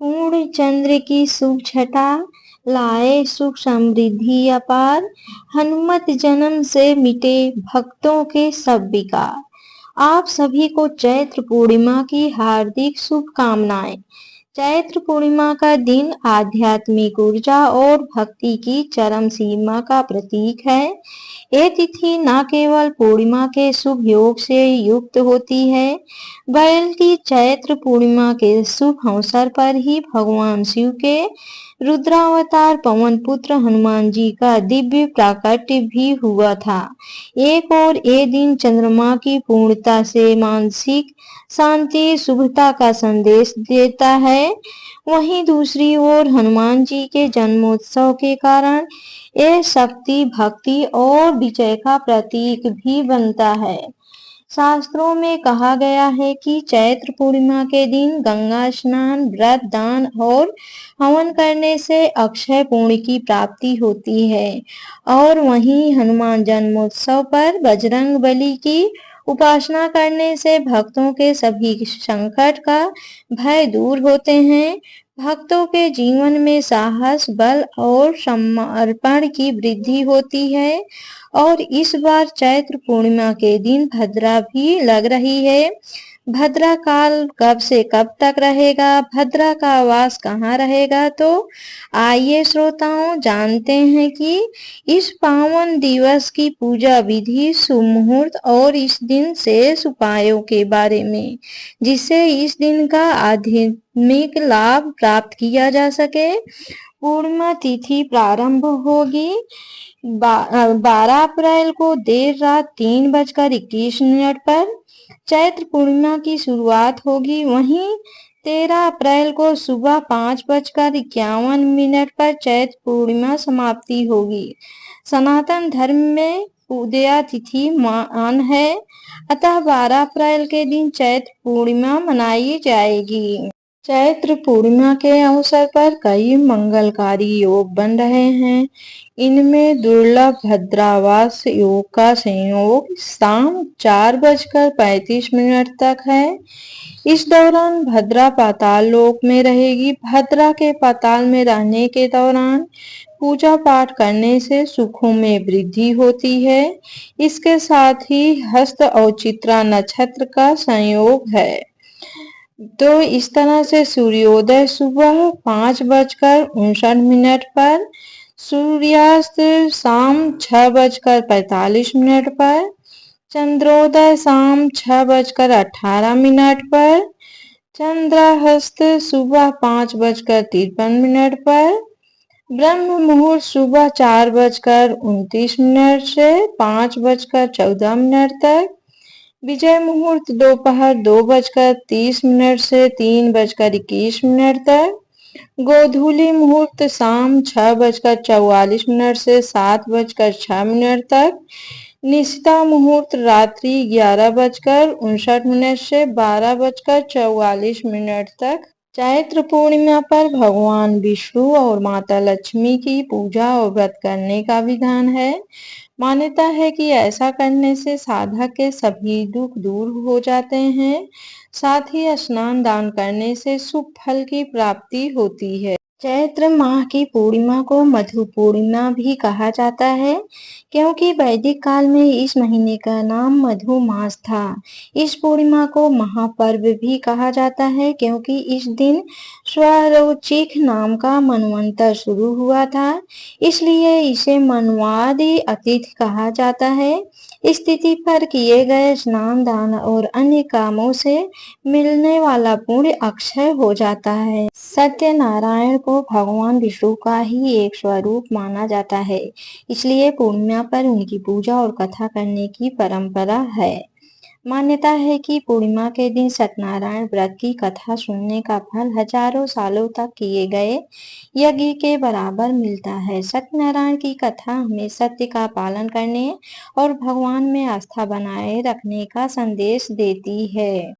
पूर्ण चंद्र की शुभ छटा लाए सुख समृद्धि अपार। हनुमत जन्म से मिटे भक्तों के सब विकार। आप सभी को चैत्र पूर्णिमा की हार्दिक शुभकामनाएं। चैत्र पूर्णिमा का दिन आध्यात्मिक ऊर्जा और भक्ति की चरम सीमा का प्रतीक है। ये तिथि न केवल पूर्णिमा के शुभ योग से युक्त होती है, बल्कि चैत्र पूर्णिमा के शुभ अवसर पर ही भगवान शिव के रुद्रावतार पवन पुत्र हनुमान जी का दिव्य प्राकट्य भी हुआ था। एक और ये दिन चंद्रमा की पूर्णता से मानसिक शांति शुभता का संदेश देता है। वहीं दूसरी ओर हनुमान जी के जन्मोत्सव के कारण ये शक्ति भक्ति और विजय का प्रतीक भी बनता है। शास्त्रों में कहा गया है कि चैत्र पूर्णिमा के दिन गंगा स्नान, व्रत, दान और हवन करने से अक्षय पुण्य की प्राप्ति होती है। और वहीं हनुमान जन्मोत्सव पर बजरंग बली की उपासना करने से भक्तों के सभी संकट का भय दूर होते हैं। भक्तों के जीवन में साहस, बल और समर्पण की वृद्धि होती है। और इस बार चैत्र पूर्णिमा के दिन भद्रा भी लग रही है। भद्रा काल कब से कब तक रहेगा, भद्रा का वास कहाँ रहेगा, तो आइए श्रोताओं जानते हैं कि इस पावन दिवस की पूजा विधि, शुभ मुहूर्त और इस दिन शेष उपायों के बारे में, जिससे इस दिन का आध्यात्मिक लाभ प्राप्त किया जा सके। पूर्णिमा तिथि प्रारंभ होगी 12 अप्रैल को देर रात 3:21 पर चैत्र पूर्णिमा की शुरुआत होगी। वहीं 13 अप्रैल को सुबह 5:51 पर चैत्र पूर्णिमा समाप्ति होगी। सनातन धर्म में उदया तिथि मान है, अतः 12 अप्रैल के दिन चैत्र पूर्णिमा मनाई जाएगी। चैत्र पूर्णिमा के अवसर पर कई मंगलकारी योग बन रहे हैं। इनमें दुर्लभ भद्रावास योग का संयोग शाम 4:35 तक है। इस दौरान भद्रा पाताल लोक में रहेगी। भद्रा के पाताल में रहने के दौरान पूजा पाठ करने से सुखों में वृद्धि होती है। इसके साथ ही हस्त और चित्रा नक्षत्र का संयोग है। तो इस तरह से सूर्योदय सुबह 5:59 पर, सूर्यास्त शाम 6:45 पर, चंद्रोदय शाम 6:18 पर, चंद्राहस्त सुबह 5:53 पर, ब्रह्म मुहूर्त सुबह 4:29 से 5:14 तक, विजय मुहूर्त दोपहर 2:30 से 3:21 तक, गोधूली मुहूर्त शाम 6:44 से 7:06 तक, निशिता मुहूर्त रात्रि 11:59 से 12:44 तक। चैत्र पूर्णिमा पर भगवान विष्णु और माता लक्ष्मी की पूजा और व्रत करने का विधान है। मान्यता है कि ऐसा करने से साधक के सभी दुख दूर हो जाते हैं। साथ ही स्नान दान करने से शुभ फल की प्राप्ति होती है। चैत्र माह की पूर्णिमा को मधु पूर्णिमा भी कहा जाता है, क्योंकि वैदिक काल में इस महीने का नाम मधु मास था। इस पूर्णिमा को महापर्व भी कहा जाता है, क्योंकि इस दिन स्वरोचिक नाम का मनवंतर शुरू हुआ था, इसलिए इसे मनवादि अतिथि कहा जाता है। इस तिथि पर किए गए स्नान दान और अन्य कामों से मिलने वाला पुण्य अक्षय हो जाता है। सत्यनारायण को भगवान विष्णु का ही एक स्वरूप माना जाता है, इसलिए पूर्णिमा पर उनकी पूजा और कथा करने की परंपरा है। मान्यता है कि पूर्णिमा के दिन सत्यनारायण व्रत की कथा सुनने का फल हजारों सालों तक किए गए यज्ञ के बराबर मिलता है। सत्यनारायण की कथा हमें सत्य का पालन करने और भगवान में आस्था बनाए रखने का संदेश देती है।